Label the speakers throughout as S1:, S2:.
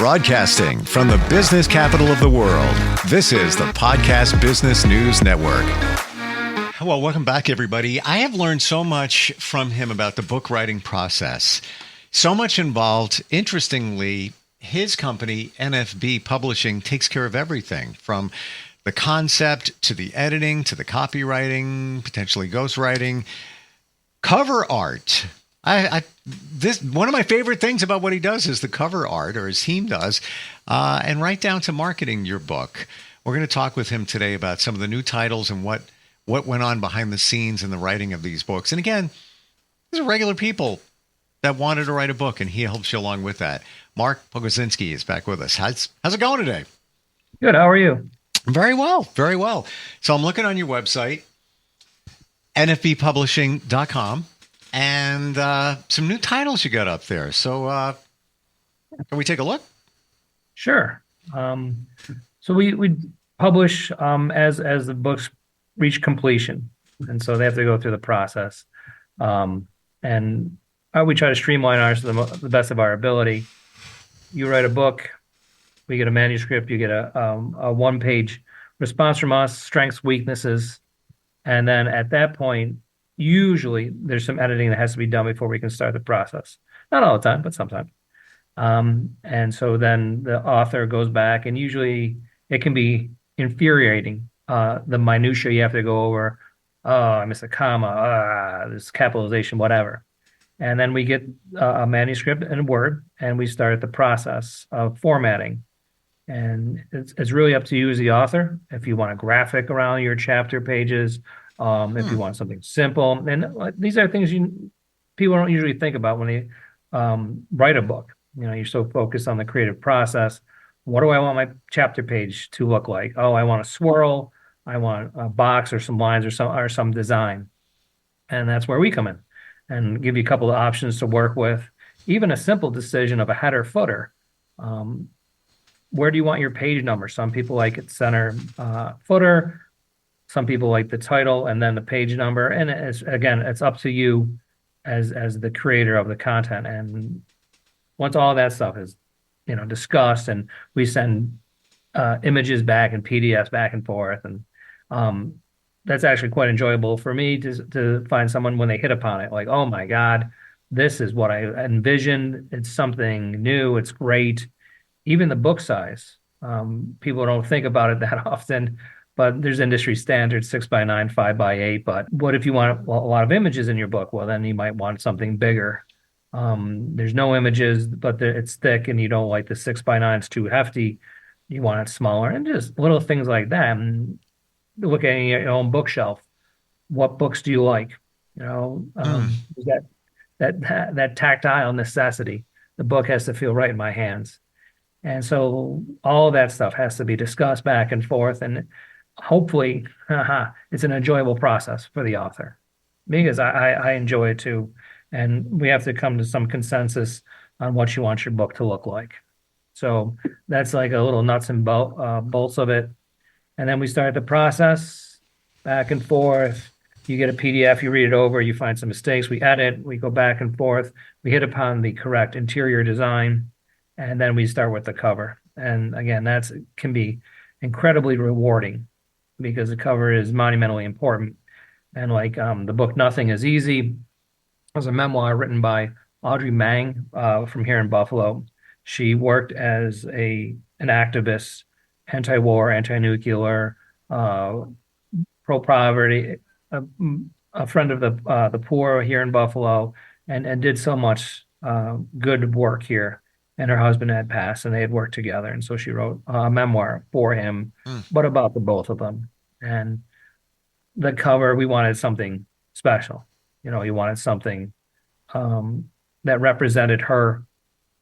S1: Broadcasting from the business capital of the world, this is the Podcast Business News Network. Well, welcome back, everybody. I have learned so much from him about the book writing process. So much involved. Interestingly, his company, NFB Publishing, takes care of everything from the concept to the editing to the copywriting, potentially ghostwriting, cover art. This one of my favorite things about what he does is the cover art, or his team does, and right down to marketing your book. We're going to talk with him today about some of the new titles and what went on behind the scenes in the writing of these books. And again, these are regular people that wanted to write a book, and he helps you along with that. Mark Pogodzinski is back with us. How's it going today?
S2: Good. How are you?
S1: Very well. Very well. So I'm looking on your website, nfbpublishing.com. And some new titles you got up there. So can we take a look?
S2: Sure. So we publish as the books reach completion. And so they have to go through the process. And we try to streamline ours to the best of our ability. You write a book, we get a manuscript, you get a one-page response from us, strengths, weaknesses. And then at that point, usually there's some editing that has to be done before we can start the process. Not all the time, but sometimes. And so then the author goes back, and usually it can be infuriating. The minutia you have to go over. Oh, I missed a comma. This capitalization, whatever. And then we get a manuscript in Word, and we start the process of formatting. And it's really up to you as the author. If you want a graphic around your chapter pages, if you want something simple, and these are things people don't usually think about when they write a book. You know, you're so focused on the creative process. What do I want my chapter page to look like? Oh, I want a swirl. I want a box or some lines or some design, and that's where we come in and give you a couple of options to work with. Even a simple decision of a header footer. Where do you want your page number? Some people like it center footer. Some people like the title and then the page number. And it's up to you as the creator of the content. And once all that stuff is, discussed, and we send images back and PDFs back and forth. And that's actually quite enjoyable for me to find someone when they hit upon it, like, oh my God, this is what I envisioned. It's something new. It's great. Even the book size. People don't think about it that often. But there's industry standards, 6x9, 5x8. But what if you want a lot of images in your book? Well, then you might want something bigger. There's no images, but it's thick, and you don't like the 6x9. It's too hefty. You want it smaller, and just little things like that. And look at your own bookshelf. What books do you like? That tactile necessity. The book has to feel right in my hands. And so all of that stuff has to be discussed back and forth, and hopefully it's an enjoyable process for the author, because I enjoy it too. And we have to come to some consensus on what you want your book to look like. So that's like a little nuts and bolts of it. And then we start the process back and forth. You get a PDF, you read it over, you find some mistakes, we edit, we go back and forth, we hit upon the correct interior design, and then we start with the cover. And again, that can be incredibly rewarding, because the cover is monumentally important. And like the book Nothing is Easy was a memoir written by Audrey Mang from here in Buffalo. She worked as an activist, anti-war, anti-nuclear, pro-poverty, a friend of the poor here in Buffalo, and did so much good work here. And her husband had passed, and they had worked together. And so she wrote a memoir for him, but about the both of them. And the cover, we wanted something special. You wanted something that represented her,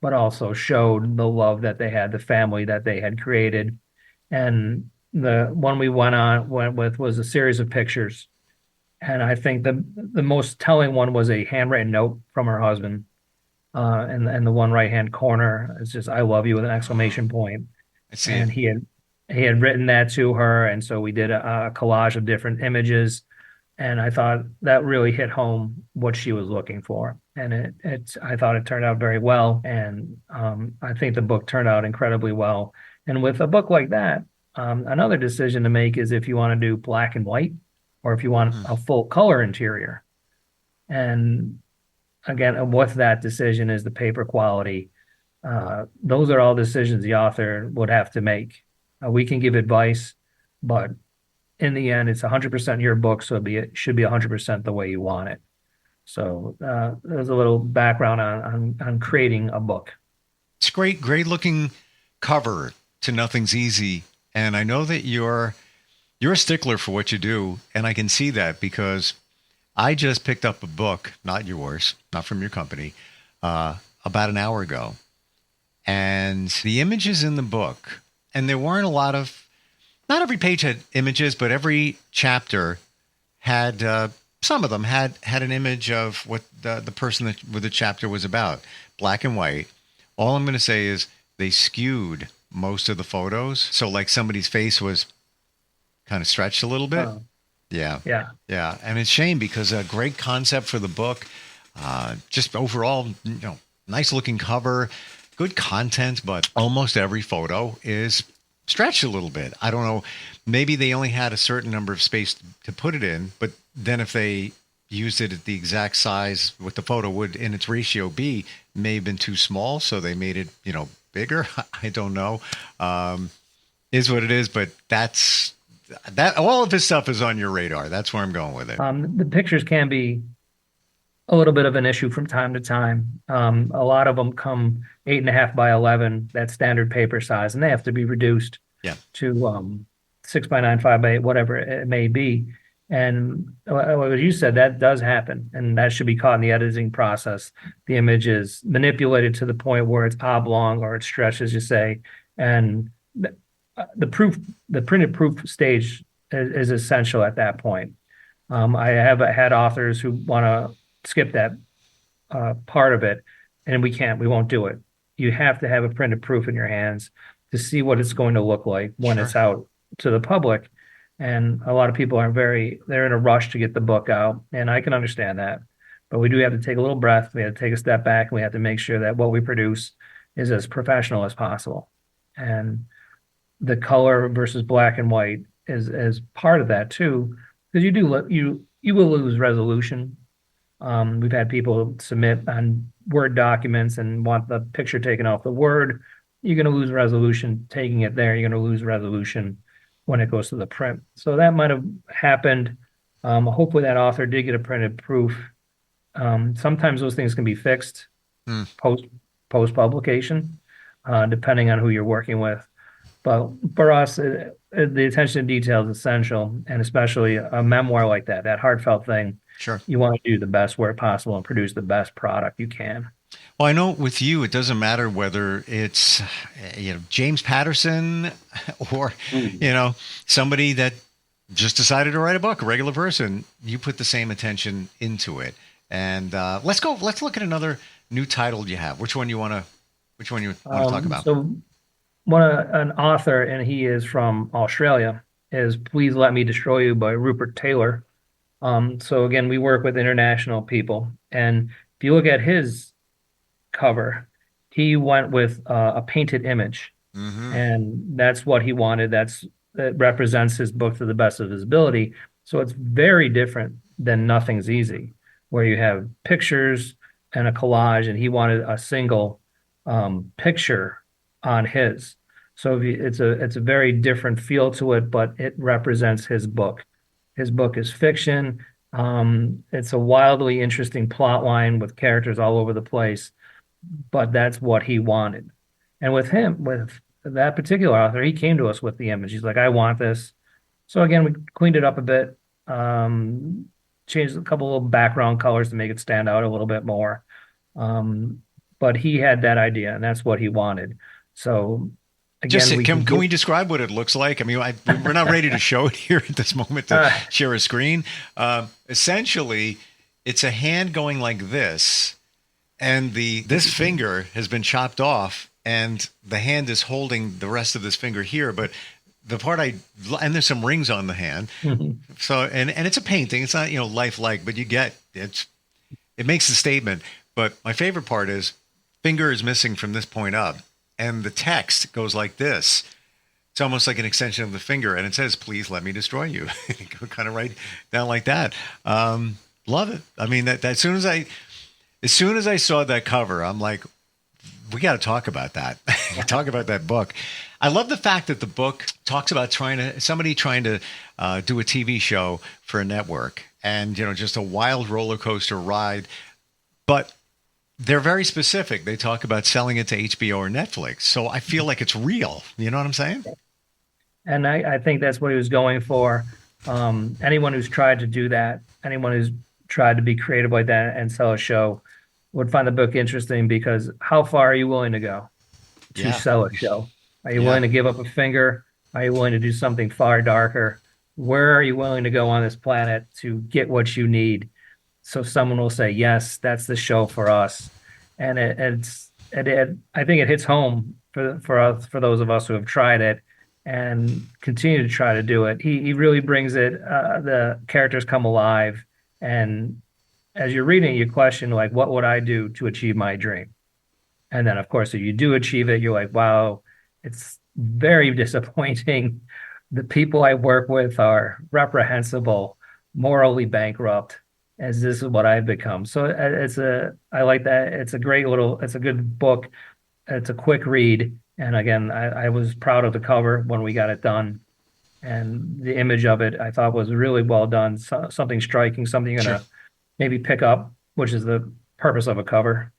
S2: but also showed the love that they had, the family that they had created. And the one we went with was a series of pictures. And I think the most telling one was a handwritten note from her husband. And the one right-hand corner is just "I love you" with an exclamation point.
S1: I see.
S2: And he had written that to her, and so we did a collage of different images, And I thought that really hit home what she was looking for. And I thought it turned out very well. And I think the book turned out incredibly well. And with a book like that, another decision to make is if you want to do black and white or if you want a full color interior. And again, with that decision is the paper quality. Those are all decisions the author would have to make. We can give advice, but in the end, it's 100% your book, so it should be 100% the way you want it. So there's a little background on creating a book.
S1: It's great looking cover to Nothing's Easy, and I know that you're a stickler for what you do, and I can see that because I just picked up a book, not yours, not from your company, about an hour ago, and the images in the book, and there weren't a lot of. Not every page had images, but every chapter had, some of them had an image of what the person with the chapter was about, black and white. All I'm going to say is they skewed most of the photos. So like somebody's face was kind of stretched a little bit.
S2: Oh.
S1: Yeah.
S2: Yeah.
S1: Yeah. And it's a shame because a great concept for the book, just overall, nice looking cover, good content, but almost every photo is stretched a little bit. I don't know. Maybe they only had a certain number of space to put it in, but then if they used it at the exact size what the photo would in its ratio be, may have been too small. So they made it, bigger. I don't know. Is what it is, but that all of this stuff is on your radar. That's where I'm going with it.
S2: The pictures can be a little bit of an issue from time to time. A lot of them come 8.5 by 11, that standard paper size, and they have to be reduced to 6 by 9, 5 by 8, whatever it may be. And as you said, that does happen, and that should be caught in the editing process. The image is manipulated to the point where it's oblong or it's stretched, as you say, and the printed proof stage is essential at that point. I have had authors who want to skip that part of it, and we won't do it. You have to have a printed proof in your hands to see what it's going to look like when it's out to the public. And a lot of people they're in a rush to get the book out, and I can understand that. But we do have to take a little breath. We have to take a step back, and we have to make sure that what we produce is as professional as possible. And the color versus black and white is part of that too, because you will lose resolution. We've had people submit on Word documents and want the picture taken off the Word. You're going to lose resolution taking it there. You're going to lose resolution when it goes to the print. So that might have happened. Hopefully that author did get a printed proof. Sometimes those things can be fixed post publication, depending on who you're working with. But for us, the attention to detail is essential, and especially a memoir like that heartfelt thing.
S1: Sure.
S2: You want to do the best where possible and produce the best product you can.
S1: Well, I know with you, it doesn't matter whether it's, James Patterson or, somebody that just decided to write a book, a regular person. You put the same attention into it. And let's look at another new title you have. Which one you want to talk about?
S2: So an author, and he is from Australia, is Please Let Me Destroy You by Rupert Taylor. So again, we work with international people. And if you look at his cover, he went with a painted image. Mm-hmm. And that's what he wanted. That represents his book to the best of his ability. So it's very different than Nothing's Easy, where you have pictures and a collage, and he wanted a single picture on his. So it's a very different feel to it, but it represents his book. His book is fiction. It's a wildly interesting plot line with characters all over the place, but that's what he wanted. And with that particular author, he came to us with the image. He's like, I want this. So again, we cleaned it up a bit, changed a couple of background colors to make it stand out a little bit more. But he had that idea, and that's what he wanted. So again,
S1: can we describe what it looks like? I mean, we're not ready to show it here at this moment to share a screen. Essentially, it's a hand going like this, and this finger has been chopped off, and the hand is holding the rest of this finger here. But the part and there's some rings on the hand.
S2: Mhm.
S1: So, and it's a painting. It's not, lifelike, but it makes the statement. But my favorite part is finger is missing from this point up. And the text goes like this. It's almost like an extension of the finger. And it says, please let me destroy you. Kind of right down like that. Love it. I mean, that as soon as I saw that cover, I'm like, we got to talk about that. Talk about that book. I love the fact that the book talks about somebody trying to do a TV show for a network, and just a wild roller coaster ride. But they're very specific. They talk about selling it to HBO or Netflix. So I feel like it's real. You know what I'm saying?
S2: And I think that's what he was going for. Anyone who's tried to do that, anyone who's tried to be creative like that and sell a show would find the book interesting, because how far are you willing to go to sell a show? Are you willing to give up a finger? Are you willing to do something far darker? Where are you willing to go on this planet to get what you need? So someone will say, yes, that's the show for us. And I think it hits home for those of us who have tried it and continue to try to do it. He really brings it. The characters come alive, and as you're reading, you question, like, what would I do to achieve my dream? And then, of course, if you do achieve it, you're like, wow, it's very disappointing. The people I work with are reprehensible, morally bankrupt, as this is what I've become. So I like that. It's a good book. It's a quick read. And again, I was proud of the cover when we got it done. And the image of it, I thought, was really well done. Something striking, something you're going to maybe pick up, which is the purpose of a cover,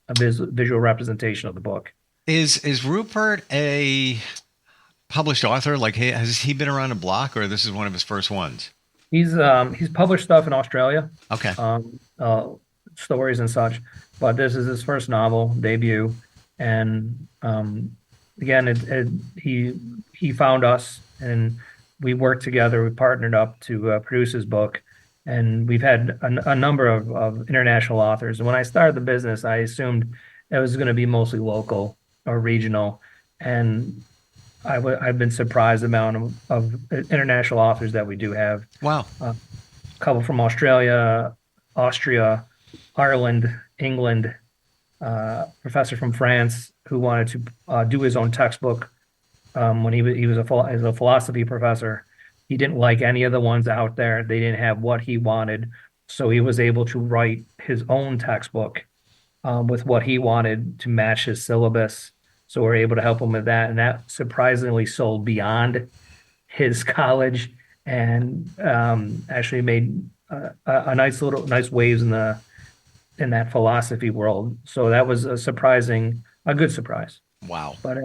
S2: a visual representation of the book.
S1: Is Rupert a published author? Like, has he been around a block, or this is one of his first ones?
S2: He's published stuff in Australia.
S1: Okay.
S2: Stories and such, but this is his first novel debut. And again, he found us, and we worked together. We partnered up to produce his book. And we've had a number of international authors. And when I started the business, I assumed it was going to be mostly local or regional. And I've been surprised the amount of international authors that we do have.
S1: Wow.
S2: A couple from Australia, Austria, Ireland, England, professor from France who wanted to do his own textbook when he was a philosophy professor. He didn't like any of the ones out there. They didn't have what he wanted. So he was able to write his own textbook with what he wanted to match his syllabus. So we're able to help him with that. And that surprisingly sold beyond his college, and actually made a nice waves in that philosophy world. So that was a good surprise.
S1: Wow.
S2: But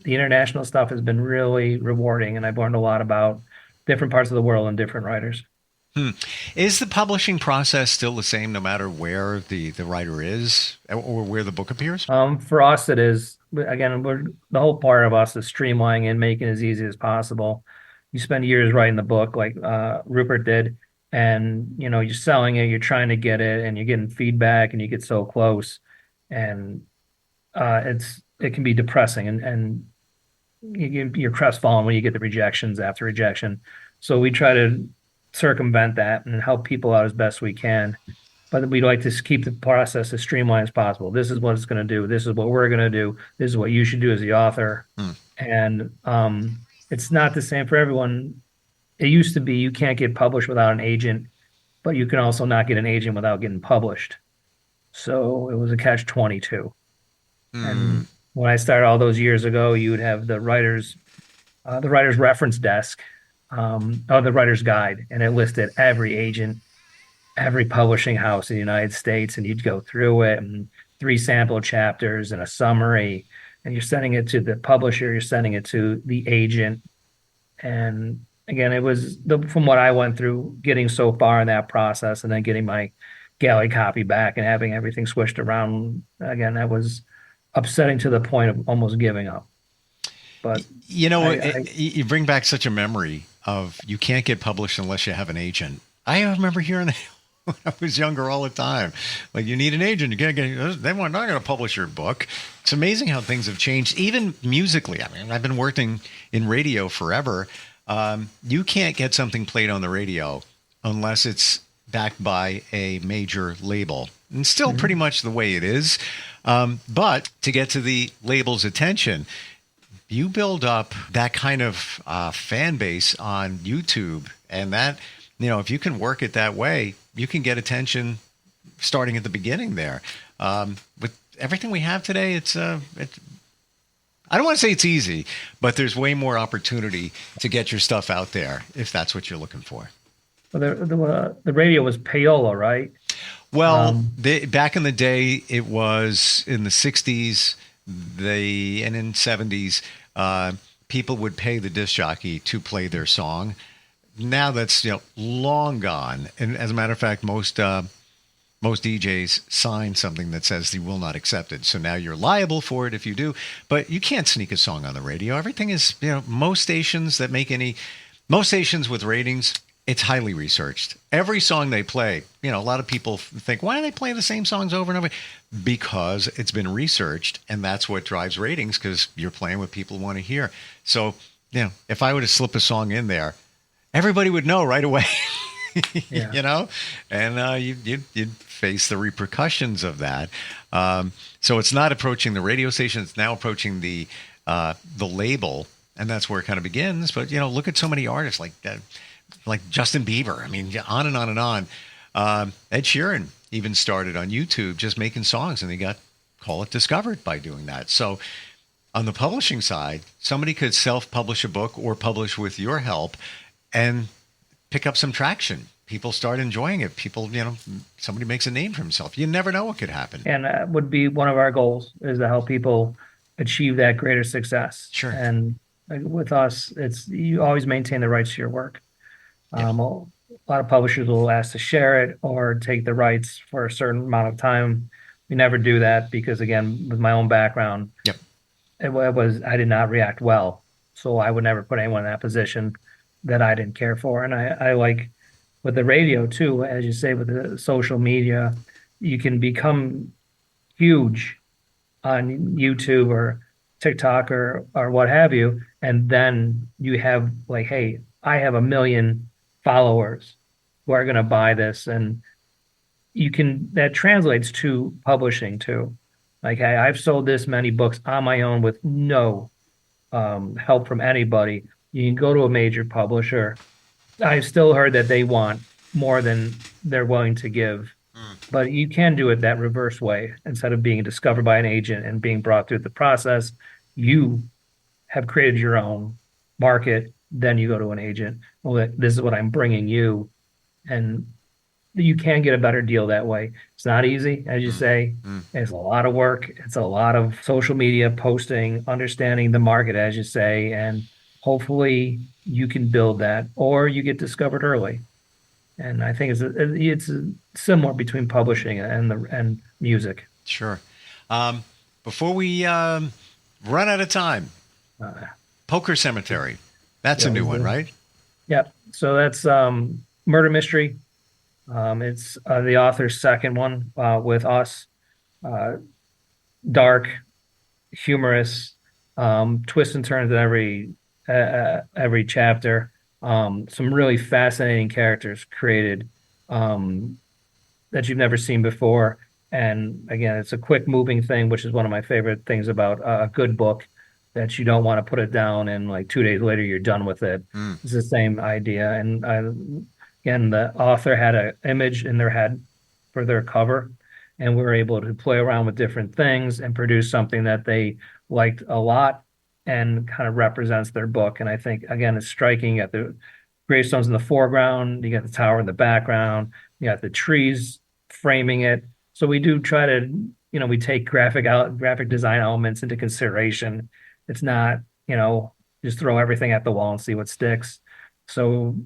S2: the international stuff has been really rewarding, and I've learned a lot about different parts of the world and different writers.
S1: Is the publishing process still the same no matter where the writer is or where the book appears?
S2: For us, it is. Again, the whole part of us is streamlining and making it as easy as possible. You spend years writing the book like Rupert did, and you're selling it, you're trying to get it, and you're getting feedback, and you get so close, and it can be depressing, and you're crestfallen when you get the rejections after rejection. So we try to circumvent that and help people out as best we can. But we'd like to keep the process as streamlined as possible. This is what it's going to do. This is what we're going to do. This is what you should do as the author. And it's not the same for everyone. It used to be you can't get published without an agent, but you can also not get an agent without getting published. So it was a catch-22. And when I started all those years ago, you would have the writer's reference desk, the writer's guide, and it listed every agent, every publishing house in the United States, and you'd go through it, and 3 sample chapters and a summary, and you're sending it to the publisher, you're sending it to the agent. And again, it was from what I went through, getting so far in that process, and then getting my galley copy back and having everything switched around again, that was upsetting to the point of almost giving up. But
S1: you bring back such a memory of you can't get published unless you have an agent. I remember hearing that I was younger all the time. Like, you need an agent. You can't get. They were not going to publish your book. It's amazing how things have changed, even musically. I mean, I've been working in radio forever. You can't get something played on the radio unless it's backed by a major label. And still pretty much the way it is. But to get to the label's attention, you build up that kind of fan base on YouTube, and that, if you can work it that way, you can get attention starting at the beginning there. With everything we have today, I don't want to say it's easy, but there's way more opportunity to get your stuff out there if that's what you're looking for.
S2: Well, the radio was payola, right?
S1: Well, back in the day, it was in the 60s, and in 70s, people would pay the disc jockey to play their song. Now that's long gone, and as a matter of fact, most DJs sign something that says they will not accept it. So now you're liable for it if you do, but you can't sneak a song on the radio. Everything is, most stations with ratings, it's highly researched. Every song they play, a lot of people think, why do they play the same songs over and over? Because it's been researched, and that's what drives ratings, because you're playing what people want to hear. So, if I were to slip a song in there, everybody would know right away, and you'd face the repercussions of that. So it's not approaching the radio station; it's now approaching the label, and that's where it kind of begins. But look at so many artists like Justin Bieber. I mean, on and on and on. Ed Sheeran even started on YouTube just making songs, and they call it discovered by doing that. So on the publishing side, somebody could self-publish a book or publish with your help and pick up some traction. People start enjoying it. People, somebody makes a name for himself. You never know what could happen.
S2: And that would be one of our goals, is to help people achieve that greater success.
S1: Sure.
S2: And with us, you always maintain the rights to your work.
S1: Yeah.
S2: A lot of publishers will ask to share it or take the rights for a certain amount of time. We never do that because, again, with my own background, I did not react well. So I would never put anyone in that position that I didn't care for. And I like with the radio too, as you say, with the social media, you can become huge on YouTube or TikTok or what have you. And then you have like, hey, I have 1 million followers who are going to buy this. And that translates to publishing too. Like, hey, I've sold this many books on my own with no help from anybody. You can go to a major publisher. I've still heard that they want more than they're willing to give. But you can do it that reverse way. Instead of being discovered by an agent and being brought through the process, you have created your own market. Then you go to an agent. Well, this is what I'm bringing you. And you can get a better deal that way. It's not easy, as you say. It's a lot of work. It's a lot of social media posting, understanding the market, as you say, and hopefully you can build that, or you get discovered early. And I think it's similar between publishing and music.
S1: Sure. Before we run out of time, Poker Cemetery. That's a new one, right?
S2: Yep. So that's murder mystery. It's the author's second one with us. Dark, humorous, twists and turns in every chapter. Some really fascinating characters created that you've never seen before. And again, it's a quick moving thing, which is one of my favorite things about a good book, that you don't want to put it down and like 2 days later you're done with it. It's the same idea. And again, the author had an image in their head for their cover, and we were able to play around with different things and produce something that they liked a lot and kind of represents their book. And I think, again, it's striking. You got the gravestones in the foreground, you got the tower in the background, you got the trees framing it. So we do try to, we take graphic design elements into consideration. It's not, just throw everything at the wall and see what sticks. So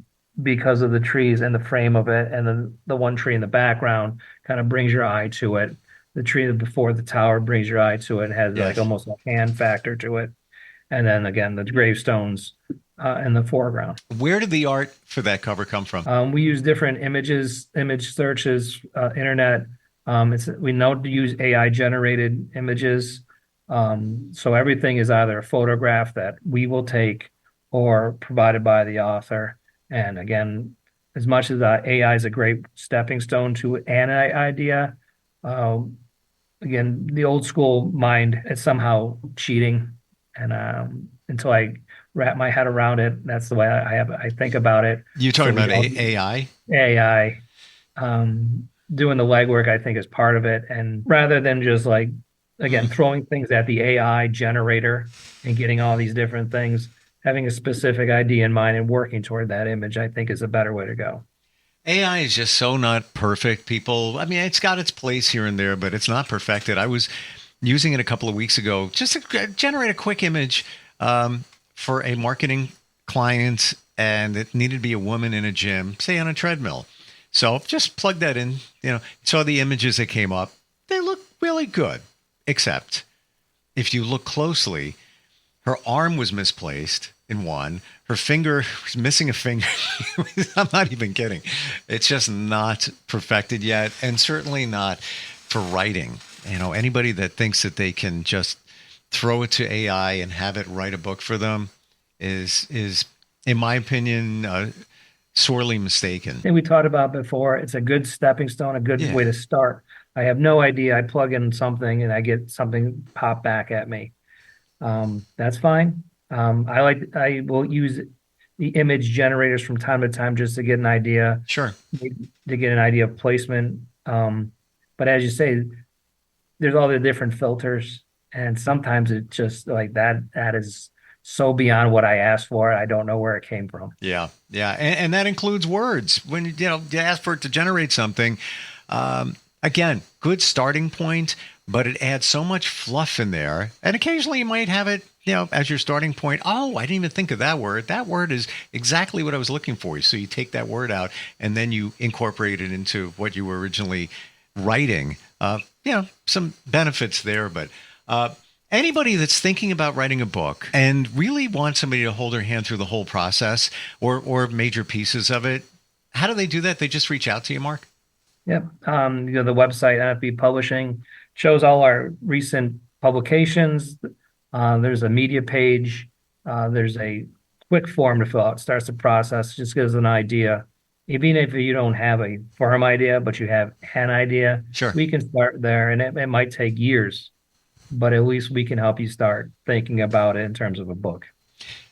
S2: because of the trees and the frame of it, and then the one tree in the background kind of brings your eye to it. The tree before the tower brings your eye to it. It has like almost a hand factor to it. And then again, the gravestones in the foreground.
S1: Where did the art for that cover come from?
S2: We use different image searches, internet. We know to use AI generated images. So everything is either a photograph that we will take or provided by the author. And again, as much as AI is a great stepping stone to an idea, again, the old school mind is somehow cheating. And until I wrap my head around it, that's the way I think about it.
S1: You're talking about AI?
S2: AI. Doing the legwork, I think, is part of it. And rather than just like, again, throwing things at the AI generator and getting all these different things, having a specific idea in mind and working toward that image, I think is a better way to go.
S1: AI is just so not perfect, people. I mean, it's got its place here and there, but it's not perfected. I was using it a couple of weeks ago just to generate a quick image for a marketing client, and it needed to be a woman in a gym, say on a treadmill. So just plug that in, saw the images that came up. They look really good, except if you look closely, her arm was misplaced in one. Her finger was missing a finger. I'm not even kidding. It's just not perfected yet, and certainly not for writing. Anybody that thinks that they can just throw it to AI and have it write a book for them is in my opinion, sorely mistaken.
S2: And we talked about before, it's a good stepping stone, a good way to start. I have no idea. I plug in something and I get something pop back at me. That's fine. I will use the image generators from time to time just to get an idea.
S1: Sure.
S2: To get an idea of placement. But as you say, there's all the different filters, and sometimes it's just like that is so beyond what I asked for. I don't know where it came from.
S1: Yeah. And that includes words. When you ask for it to generate something, again, good starting point, but it adds so much fluff in there. And occasionally you might have it, as your starting point. Oh, I didn't even think of that word. That word is exactly what I was looking for. So you take that word out and then you incorporate it into what you were originally writing. Some benefits there, but anybody that's thinking about writing a book and really wants somebody to hold their hand through the whole process or major pieces of it, how do they do that? They just reach out to you, Mark?
S2: Yep. The website, NFB Publishing, shows all our recent publications. There's a media page. There's a quick form to fill out. It starts the process, just gives an idea. Even if you don't have a firm idea, but you have an idea,
S1: sure,
S2: we can start there. And it might take years, but at least we can help you start thinking about it in terms of a book.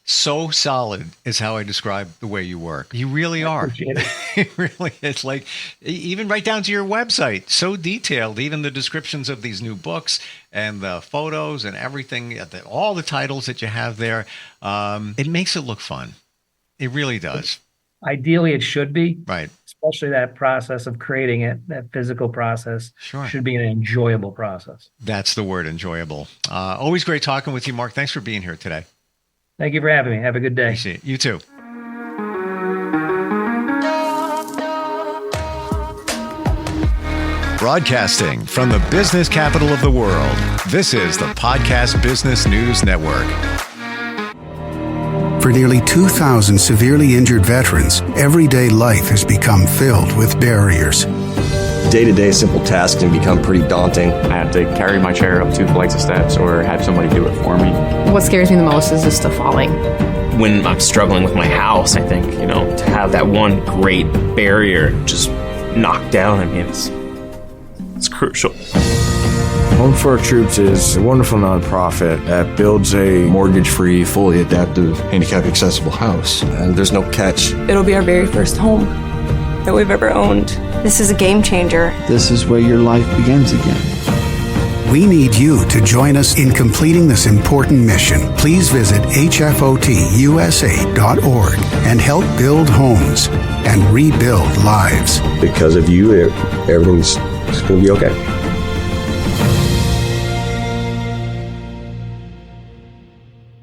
S1: So solid is how I describe the way you work. You really are. It really, it's like, even right down to your website, so detailed, even the descriptions of these new books and the photos and everything, all the titles that you have there. It makes it look fun. It really does.
S2: Ideally, it should be.
S1: Right.
S2: Especially that process of creating it, that physical process,
S1: sure,
S2: should be an enjoyable process.
S1: That's the word, enjoyable. Always great talking with you, Mark. Thanks for being here today.
S2: Thank you for having me. Have a good day.
S1: Appreciate it. You too. Broadcasting from the business capital of the world, this is the Podcast Business News Network.
S3: For nearly 2,000 severely injured veterans, everyday life has become filled with barriers.
S4: Day-to-day simple tasks can become pretty daunting.
S5: I have to carry my chair up 2 flights of steps or have somebody do it for me.
S6: What scares me the most is just the falling.
S7: When I'm struggling with my house, I think, to have that one great barrier just knocked down, it's crucial.
S8: Home for Our Troops is a wonderful nonprofit that builds a
S9: mortgage-free, fully adaptive, handicap-accessible house.
S4: And there's no catch.
S10: It'll be our very first home that we've ever owned.
S11: This is a game changer.
S12: This is where your life begins again.
S3: We need you to join us in completing this important mission. Please visit hfotusa.org and help build homes and rebuild lives.
S4: Because of you, everything's going to be okay.